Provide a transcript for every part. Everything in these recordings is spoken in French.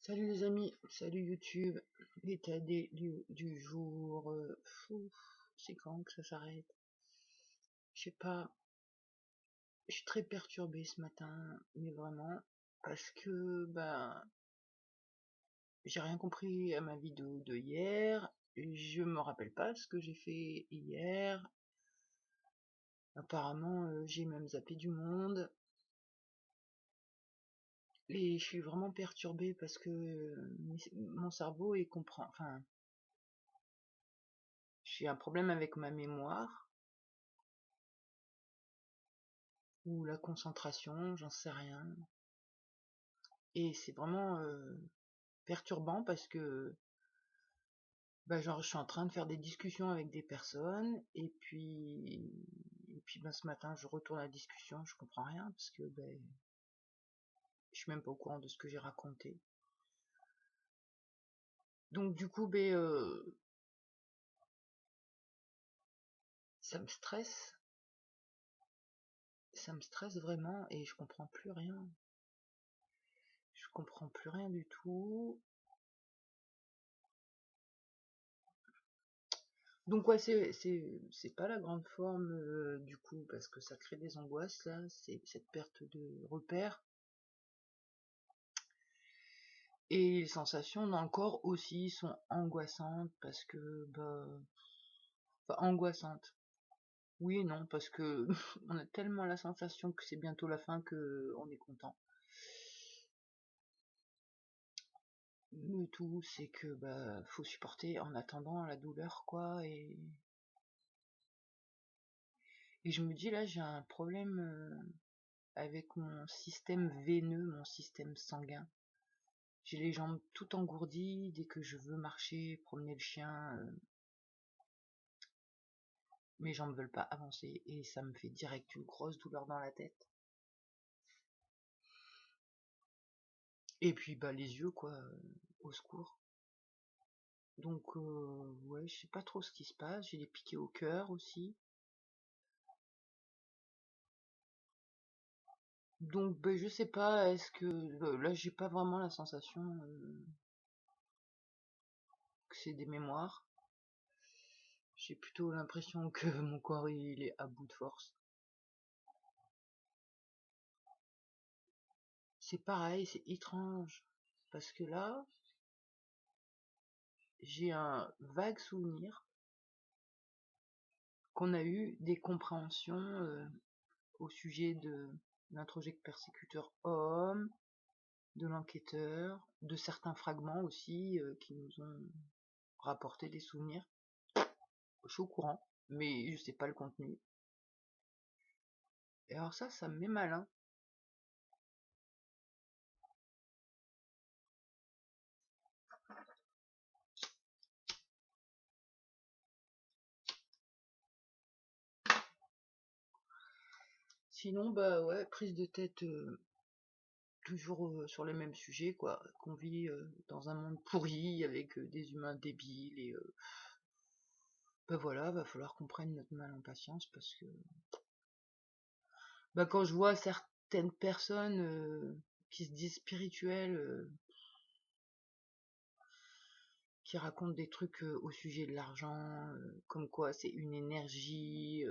Salut les amis, salut YouTube, l'état du jour, c'est quand que ça s'arrête? Je sais pas, je suis très perturbée ce matin, mais vraiment, parce que j'ai rien compris à ma vidéo de hier, je me rappelle pas ce que j'ai fait hier, apparemment j'ai même zappé du monde, et je suis vraiment perturbée parce que mon cerveau il comprend, enfin, j'ai un problème avec ma mémoire, ou la concentration, j'en sais rien. Et c'est vraiment perturbant parce que genre je suis en train de faire des discussions avec des personnes et puis ce matin je retourne à la discussion, je comprends rien parce que je suis même pas au courant de ce que j'ai raconté. Donc du coup ça me stresse, ça me stresse vraiment et je comprends plus rien. Je comprends plus rien du tout. Donc ouais, c'est pas la grande forme du coup parce que ça crée des angoisses là, c'est cette perte de repères et les sensations dans le corps aussi sont angoissantes parce que enfin angoissantes. Oui et non parce que on a tellement la sensation que c'est bientôt la fin que on est content. Le tout c'est que faut supporter en attendant la douleur quoi et je me dis là j'ai un problème avec mon système veineux, mon système sanguin. J'ai les jambes tout engourdies, dès que je veux marcher, promener le chien, mes jambes veulent pas avancer et ça me fait direct une grosse douleur dans la tête. Et puis les yeux quoi, au secours. Donc ouais, je sais pas trop ce qui se passe, j'ai des piquets au cœur aussi. Donc je sais pas, est-ce que là j'ai pas vraiment la sensation que c'est des mémoires. J'ai plutôt l'impression que mon corps il est à bout de force. C'est pareil, c'est étrange. Parce que là, j'ai un vague souvenir qu'on a eu des compréhensions au sujet de l'introject persécuteur homme, de l'enquêteur, de certains fragments aussi qui nous ont rapporté des souvenirs. Je suis au courant, mais je sais pas le contenu. Et alors ça me met mal, hein. Sinon, ouais, prise de tête toujours sur les mêmes sujets, quoi. Qu'on vit dans un monde pourri avec des humains débiles et voilà, va falloir qu'on prenne notre mal en patience parce que quand je vois certaines personnes qui se disent spirituelles, qui racontent des trucs au sujet de l'argent, comme quoi c'est une énergie,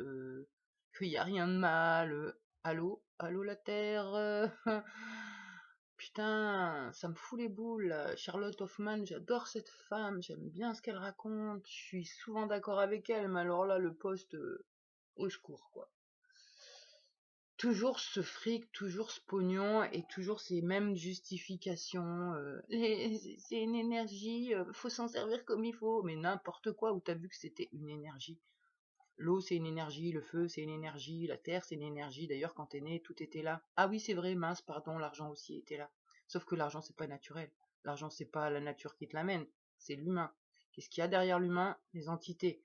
qu'il n'y a rien de mal. Allô, allô la Terre. Putain, ça me fout les boules. Charlotte Hoffman, j'adore cette femme, j'aime bien ce qu'elle raconte, je suis souvent d'accord avec elle, mais alors là, le poste, au secours, quoi. Toujours ce fric, toujours ce pognon et toujours ces mêmes justifications. C'est une énergie, faut s'en servir comme il faut. Mais n'importe quoi, où t'as vu que c'était une énergie. L'eau c'est une énergie, le feu c'est une énergie, la terre c'est une énergie. D'ailleurs quand t'es né, tout était là. Ah oui c'est vrai, mince, pardon, l'argent aussi était là. Sauf que l'argent c'est pas naturel. L'argent c'est pas la nature qui te l'amène, c'est l'humain. Qu'est-ce qu'il y a derrière l'humain? Les entités.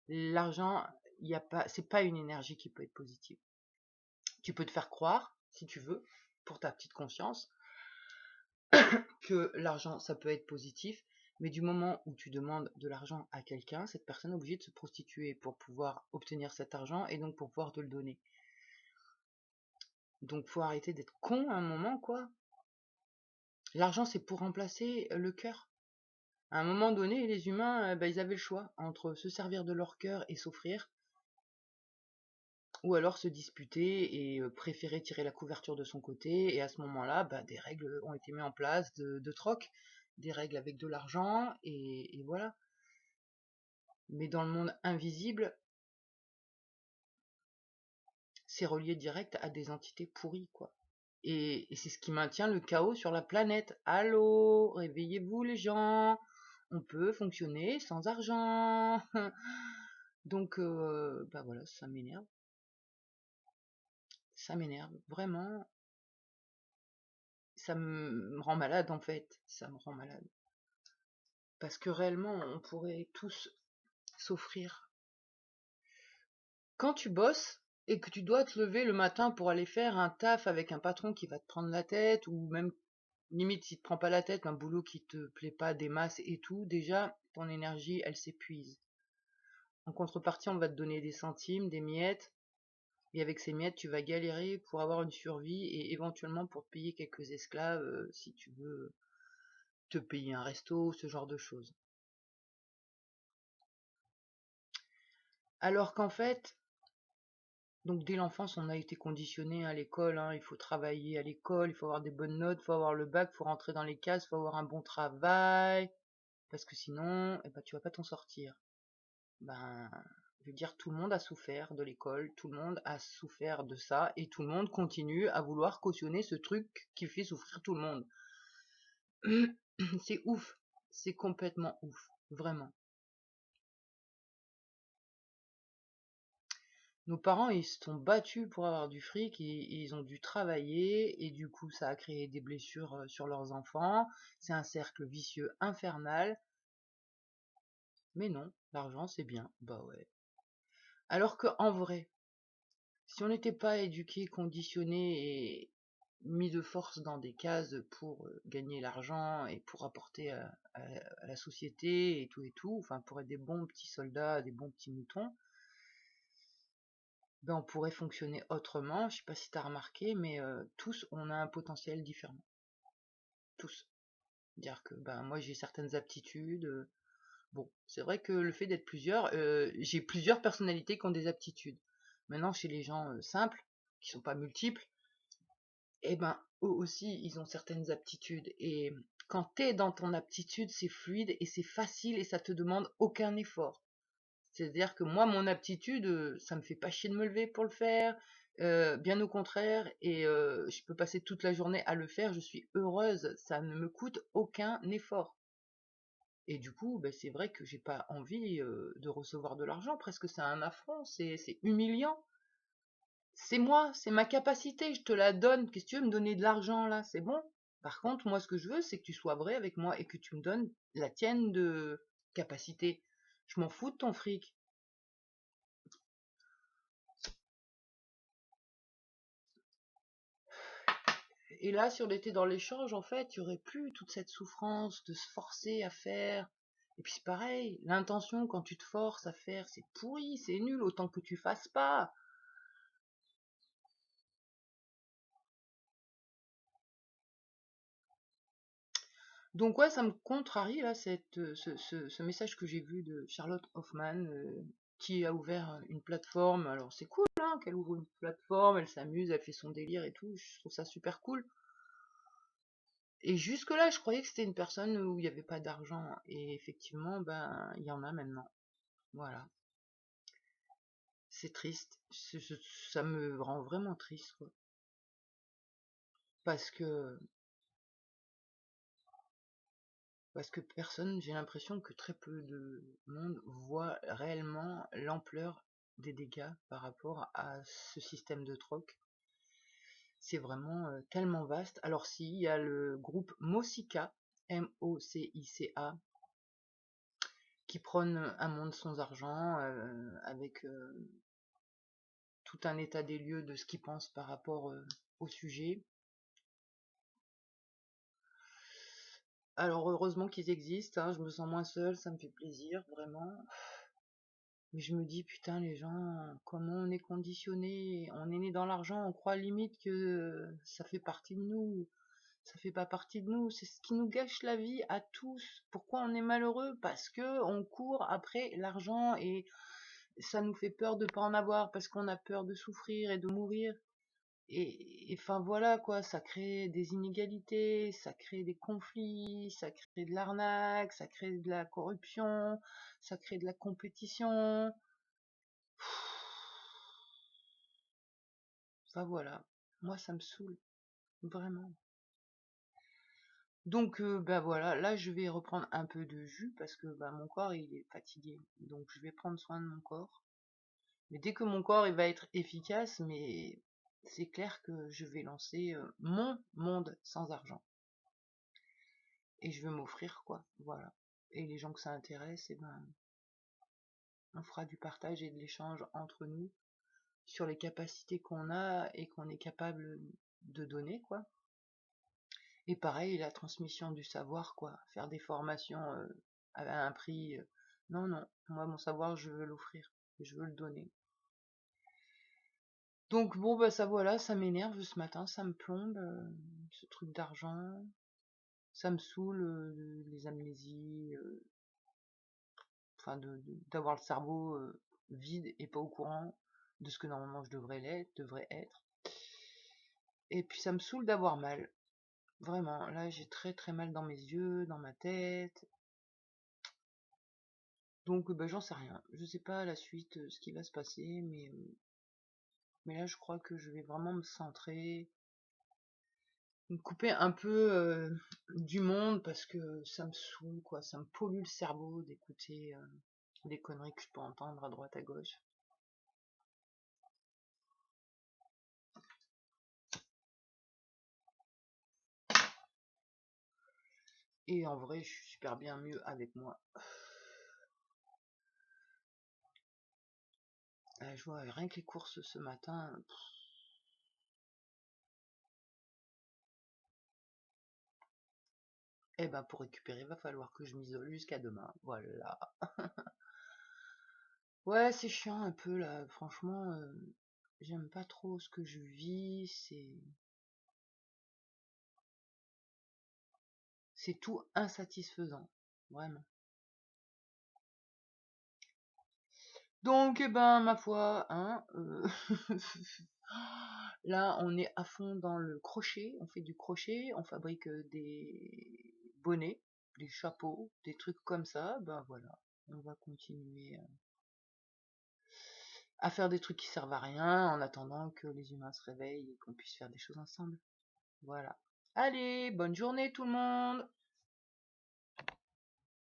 L'argent, il y a pas, c'est pas une énergie qui peut être positive. Tu peux te faire croire, si tu veux, pour ta petite conscience, que l'argent, ça peut être positif, mais du moment où tu demandes de l'argent à quelqu'un, cette personne est obligée de se prostituer pour pouvoir obtenir cet argent et donc pour pouvoir te le donner. Donc faut arrêter d'être con à un moment, quoi. L'argent, c'est pour remplacer le cœur. À un moment donné, les humains, ils avaient le choix entre se servir de leur cœur et s'offrir, ou alors se disputer et préférer tirer la couverture de son côté. Et à ce moment-là, des règles ont été mises en place de troc, des règles avec de l'argent, et voilà. Mais dans le monde invisible, c'est relié direct à des entités pourries, quoi. Et c'est ce qui maintient le chaos sur la planète. Allô, réveillez-vous les gens, on peut fonctionner sans argent. Donc, voilà, ça m'énerve, vraiment, ça me rend malade en fait, ça me rend malade. Parce que réellement, on pourrait tous s'offrir. Quand tu bosses et que tu dois te lever le matin pour aller faire un taf avec un patron qui va te prendre la tête, ou même limite s'il te prend pas la tête, un boulot qui te plaît pas, des masses et tout, déjà ton énergie elle s'épuise. En contrepartie, on va te donner des centimes, des miettes, et avec ces miettes tu vas galérer pour avoir une survie et éventuellement pour te payer quelques esclaves si tu veux te payer un resto, ce genre de choses. Alors qu'en fait, donc dès l'enfance, on a été conditionné à l'école, hein, il faut travailler à l'école, il faut avoir des bonnes notes, il faut avoir le bac, il faut rentrer dans les cases, il faut avoir un bon travail, parce que sinon, tu vas pas t'en sortir. Je veux dire, tout le monde a souffert de l'école, tout le monde a souffert de ça, et tout le monde continue à vouloir cautionner ce truc qui fait souffrir tout le monde. C'est ouf, c'est complètement ouf, vraiment. Nos parents, ils se sont battus pour avoir du fric et ils ont dû travailler et du coup, ça a créé des blessures sur leurs enfants. C'est un cercle vicieux infernal. Mais non, l'argent, c'est bien. Bah ouais. Alors que en vrai, si on n'était pas éduqué, conditionné et mis de force dans des cases pour gagner l'argent et pour apporter à la société et tout, enfin pour être des bons petits soldats, des bons petits moutons, on pourrait fonctionner autrement. Je sais pas si tu as remarqué, mais tous, on a un potentiel différent. Tous. Dire que moi j'ai certaines aptitudes. Bon, c'est vrai que le fait d'être plusieurs, j'ai plusieurs personnalités qui ont des aptitudes. Maintenant, chez les gens simples, qui sont pas multiples, eux aussi, ils ont certaines aptitudes. Et quand t'es dans ton aptitude, c'est fluide et c'est facile et ça te demande aucun effort. C'est-à-dire que moi, mon aptitude, ça me fait pas chier de me lever pour le faire, bien au contraire, et je peux passer toute la journée à le faire, je suis heureuse, ça ne me coûte aucun effort. Et du coup, c'est vrai que j'ai pas envie de recevoir de l'argent, presque c'est un affront, c'est humiliant. C'est moi, c'est ma capacité, je te la donne. Qu'est-ce que tu veux me donner de l'argent là? C'est bon. Par contre, moi, ce que je veux, c'est que tu sois vrai avec moi et que tu me donnes la tienne de capacité. Je m'en fous de ton fric. Et là, si on était dans l'échange, en fait, il n'y aurait plus toute cette souffrance de se forcer à faire. Et puis c'est pareil, l'intention quand tu te forces à faire, c'est pourri, c'est nul, autant que tu fasses pas. Donc ouais, ça me contrarie là, ce message que j'ai vu de Charlotte Hoffman, qui a ouvert une plateforme. Alors c'est cool hein, qu'elle ouvre une plateforme, elle s'amuse, elle fait son délire et tout, je trouve ça super cool. Et jusque-là, je croyais que c'était une personne où il n'y avait pas d'argent. Et effectivement, il y en a maintenant. Voilà. C'est triste. Ça me rend vraiment triste, quoi. Parce que, parce que personne, j'ai l'impression que très peu de monde voit réellement l'ampleur des dégâts par rapport à ce système de troc. C'est vraiment tellement vaste. Alors si, il y a le groupe Mocica, M-O-C-I-C-A, qui prône un monde sans argent, avec tout un état des lieux de ce qu'ils pensent par rapport au sujet. Alors heureusement qu'ils existent, hein, je me sens moins seule, ça me fait plaisir, vraiment. Mais je me dis, putain, les gens, comment on est conditionné, on est né dans l'argent, on croit limite que ça fait partie de nous. Ça fait pas partie de nous. C'est ce qui nous gâche la vie à tous. Pourquoi on est malheureux? Parce que on court après l'argent et ça nous fait peur de pas en avoir, parce qu'on a peur de souffrir et de mourir. Et enfin voilà quoi, ça crée des inégalités, ça crée des conflits, ça crée de l'arnaque, ça crée de la corruption, ça crée de la compétition. Enfin voilà, moi ça me saoule, vraiment. Donc bah voilà, là je vais reprendre un peu de jus parce que bah, mon corps il est fatigué. Donc je vais prendre soin de mon corps. Mais dès que mon corps il va être efficace, mais c'est clair que je vais lancer mon monde sans argent. Et je veux m'offrir quoi, voilà. Et les gens que ça intéresse, et ben on fera du partage et de l'échange entre nous sur les capacités qu'on a et qu'on est capable de donner quoi. Et pareil, la transmission du savoir quoi, faire des formations à un prix. Non, non, moi mon savoir je veux l'offrir, je veux le donner. Donc bon bah ça voilà, ça m'énerve ce matin, ça me plombe, ce truc d'argent, ça me saoule, les amnésies, enfin d'avoir le cerveau vide et pas au courant de ce que normalement je devrais être. Et puis ça me saoule d'avoir mal. Vraiment, là j'ai très très mal dans mes yeux, dans ma tête. Donc bah, j'en sais rien. Je sais pas la suite ce qui va se passer, mais là je crois que je vais vraiment me centrer, me couper un peu du monde parce que ça me saoule quoi, ça me pollue le cerveau d'écouter des conneries que je peux entendre à droite à gauche. Et en vrai, je suis super bien mieux avec moi. Je vois rien que les courses ce matin. Eh ben pour récupérer, il va falloir que je m'isole jusqu'à demain. Voilà. Ouais, c'est chiant un peu là. Franchement, j'aime pas trop ce que je vis. C'est tout insatisfaisant. Vraiment. Donc, eh ben, ma foi, hein, là, on est à fond dans le crochet. On fait du crochet, on fabrique des bonnets, des chapeaux, des trucs comme ça. Ben voilà, on va continuer à faire des trucs qui servent à rien en attendant que les humains se réveillent et qu'on puisse faire des choses ensemble. Voilà. Allez, bonne journée tout le monde!